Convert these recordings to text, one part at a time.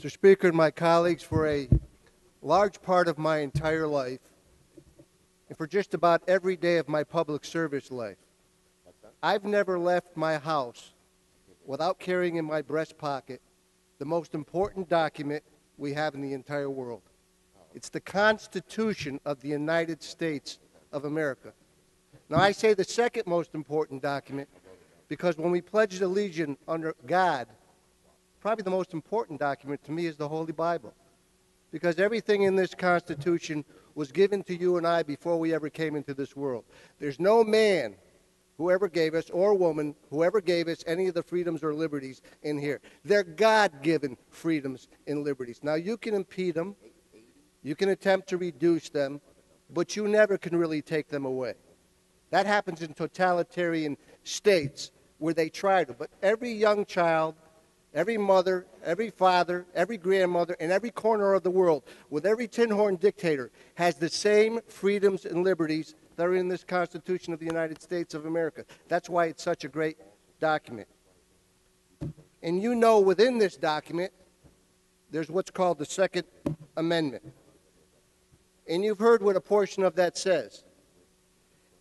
Mr. Speaker and my colleagues, for a large part of my entire life, and for just about every day of my public service life, I've never left my house without carrying in my breast pocket the most important document we have in the entire world. It's the Constitution of the United States of America. Now, I say the second most important document because when we pledge allegiance under God, probably the most important document to me is the Holy Bible. Because everything in this Constitution was given to you and I before we ever came into this world. There's no man who ever gave us, or woman, whoever gave us any of the freedoms or liberties in here. They're God-given freedoms and liberties. Now, you can impede them, you can attempt to reduce them, but you never can really take them away. That happens in totalitarian states where they try to. But every young child, every mother, every father, every grandmother, in every corner of the world, with every tin-horn dictator, has the same freedoms and liberties that are in this Constitution of the United States of America. That's why it's such a great document. And you know within this document, there's what's called the Second Amendment. And you've heard what a portion of that says.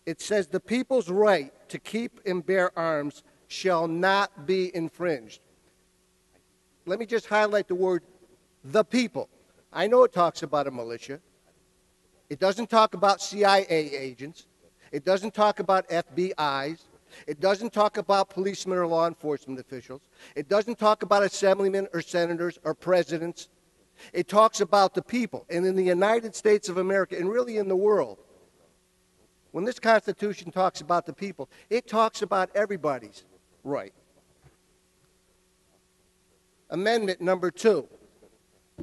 It says the people's right to keep and bear arms shall not be infringed. Let me just highlight the word, the people. I know it talks about a militia. It doesn't talk about CIA agents. It doesn't talk about FBIs. It doesn't talk about policemen or law enforcement officials. It doesn't talk about assemblymen or senators or presidents. It talks about the people. And in the United States of America, and really in the world, when this Constitution talks about the people, it talks about everybody's right. Amendment number 2.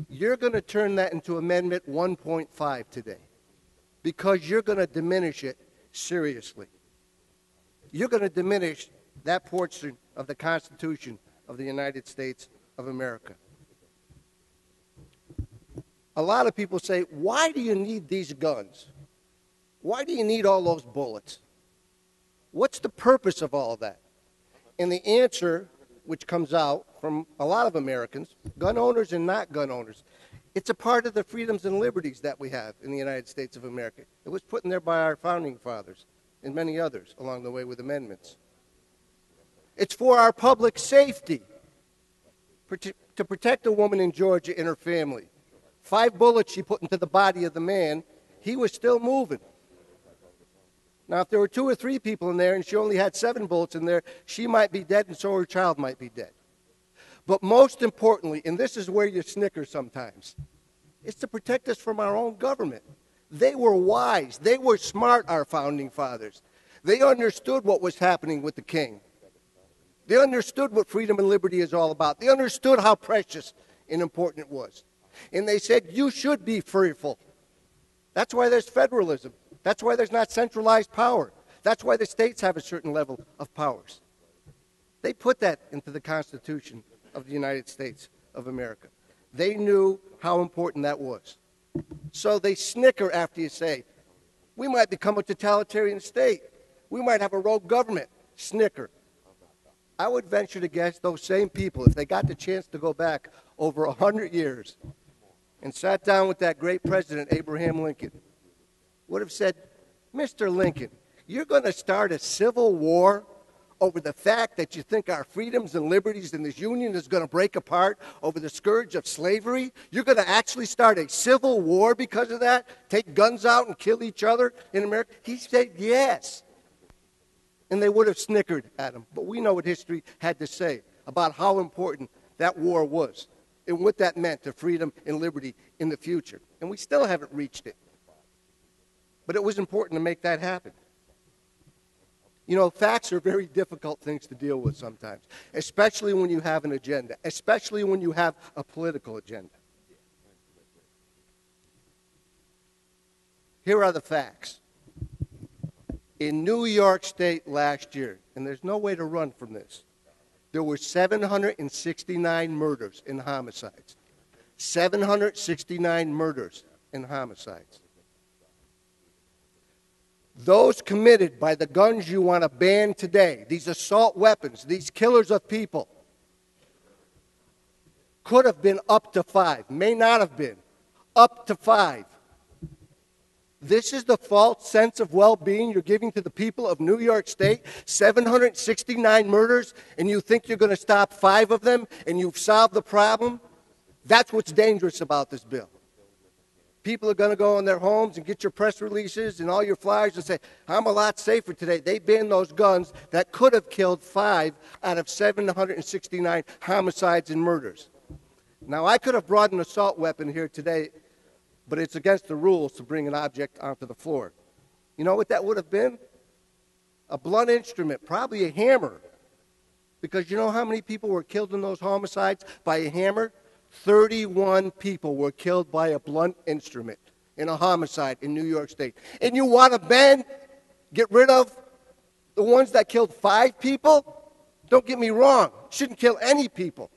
You're going to turn that into Amendment 1.5 today because you're going to diminish it seriously. You're going to diminish that portion of the Constitution of the United States of America. A lot of people say, why do you need these guns? Why do you need all those bullets? What's the purpose of all that? And the answer, which comes out from a lot of Americans, gun owners and not gun owners, it's a part of the freedoms and liberties that we have in the United States of America. It was put in there by our founding fathers and many others along the way with amendments. It's for our public safety, to protect a woman in Georgia and her family. 5 bullets she put into the body of the man, he was still moving. Now, if there were 2 or 3 people in there and she only had 7 bullets in there, she might be dead and so her child might be dead. But most importantly, and this is where you snicker sometimes, it's to protect us from our own government. They were wise. They were smart, our founding fathers. They understood what was happening with the king. They understood what freedom and liberty is all about. They understood how precious and important it was. And they said, you should be fearful. That's why there's federalism. That's why there's not centralized power. That's why the states have a certain level of powers. They put that into the Constitution of the United States of America. They knew how important that was. So they snicker after you say, we might become a totalitarian state. We might have a rogue government. Snicker. I would venture to guess those same people, if they got the chance to go back over 100 years and sat down with that great president, Abraham Lincoln, would have said, Mr. Lincoln, you're going to start a civil war over the fact that you think our freedoms and liberties in this union is going to break apart over the scourge of slavery? You're going to actually start a civil war because of that? Take guns out and kill each other in America? He said yes. And they would have snickered at him. But we know what history had to say about how important that war was and what that meant to freedom and liberty in the future. And we still haven't reached it. But it was important to make that happen. You know, facts are very difficult things to deal with sometimes, especially when you have an agenda, especially when you have a political agenda. Here are the facts. In New York State last year, and there's no way to run from this, there were 769 murders and homicides. 769 murders and homicides. Those committed by the guns you want to ban today, these assault weapons, these killers of people, Could have been up to 5. May not have been. Up to 5. This is the false sense of well-being you're giving to the people of New York State. 769 murders, and you think you're going to stop 5 of them, and you've solved the problem? That's what's dangerous about this bill. People are going to go in their homes and get your press releases and all your flyers and say, I'm a lot safer today. They banned those guns that could have killed 5 out of 769 homicides and murders. Now, I could have brought an assault weapon here today, but it's against the rules to bring an object onto the floor. You know what that would have been? A blunt instrument, probably a hammer. Because you know how many people were killed in those homicides by a hammer? 31 people were killed by a blunt instrument in a homicide in New York State. And you want to get rid of the ones that killed 5 people? Don't get me wrong. Shouldn't kill any people.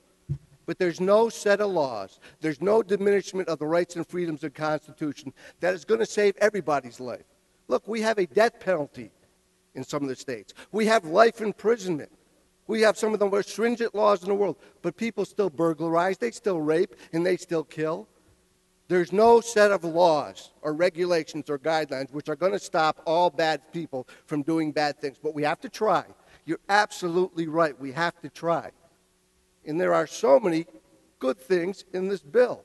But there's no set of laws. There's no diminishment of the rights and freedoms of the Constitution that is going to save everybody's life. Look, we have a death penalty in some of the states. We have life imprisonment. We have some of the most stringent laws in the world. But people still burglarize, they still rape, and they still kill. There's no set of laws or regulations or guidelines which are going to stop all bad people from doing bad things. But we have to try. You're absolutely right. We have to try. And there are so many good things in this bill.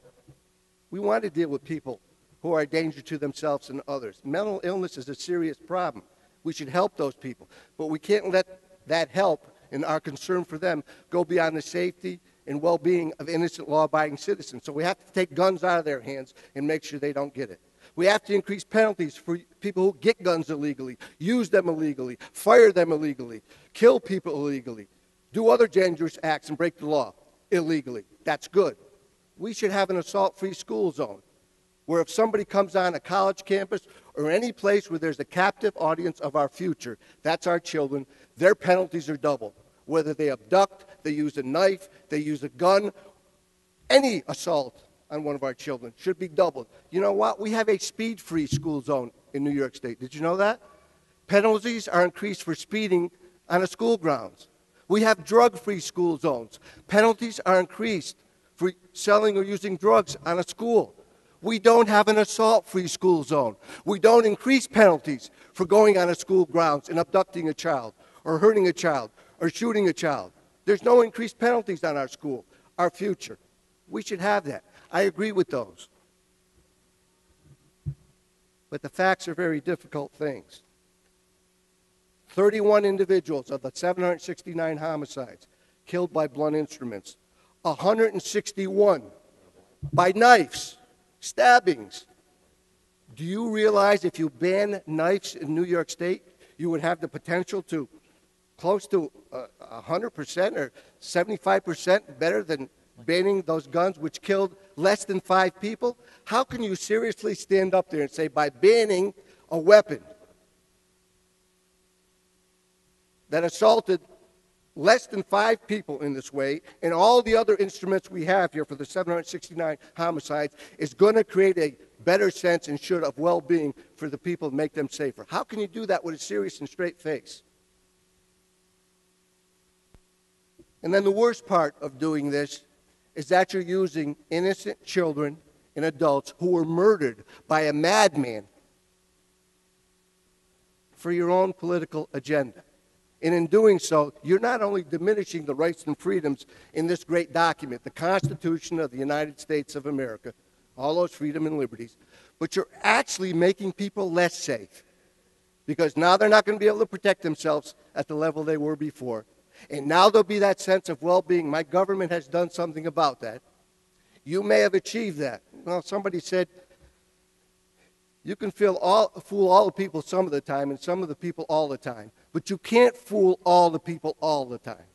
We want to deal with people who are a danger to themselves and others. Mental illness is a serious problem. We should help those people. But we can't let that help and our concern for them go beyond the safety and well-being of innocent law-abiding citizens. So we have to take guns out of their hands and make sure they don't get it. We have to increase penalties for people who get guns illegally, use them illegally, fire them illegally, kill people illegally, do other dangerous acts and break the law illegally. That's good. We should have an assault-free school zone where if somebody comes on a college campus or any place where there's a captive audience of our future, that's our children, their penalties are doubled. Whether they abduct, they use a knife, they use a gun, any assault on one of our children should be doubled. You know what? We have a speed-free school zone in New York State. Did you know that? Penalties are increased for speeding on the school grounds. We have drug-free school zones. Penalties are increased for selling or using drugs on a school. We don't have an assault-free school zone. We don't increase penalties for going on a school grounds and abducting a child or hurting a child or shooting a child. There's no increased penalties on our school, our future. We should have that. I agree with those. But the facts are very difficult things. 31 individuals of the 769 homicides killed by blunt instruments. 161 by knives, stabbings. Do you realize if you ban knives in New York State, you would have the potential to close to 100% or 75% better than banning those guns which killed less than 5 people? How can you seriously stand up there and say by banning a weapon that assaulted less than 5 people in this way, and all the other instruments we have here for the 769 homicides is going to create a better sense and should of well-being for the people and make them safer? How can you do that with a serious and straight face? And then the worst part of doing this is that you're using innocent children and adults who were murdered by a madman for your own political agenda. And in doing so, you're not only diminishing the rights and freedoms in this great document, the Constitution of the United States of America, all those freedom and liberties, but you're actually making people less safe. Because now they're not going to be able to protect themselves at the level they were before. And now there'll be that sense of well-being. My government has done something about that. You may have achieved that. Well, somebody said, you can fool all the people some of the time and some of the people all the time. But you can't fool all the people all the time.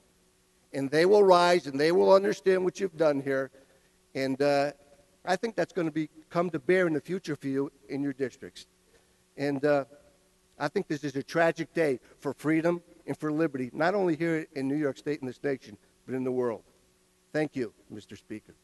And they will rise and they will understand what you've done here. And I think that's going to come to bear in the future for you in your districts. And I think this is a tragic day for freedom and for liberty, not only here in New York State and this nation, but in the world. Thank you, Mr. Speaker.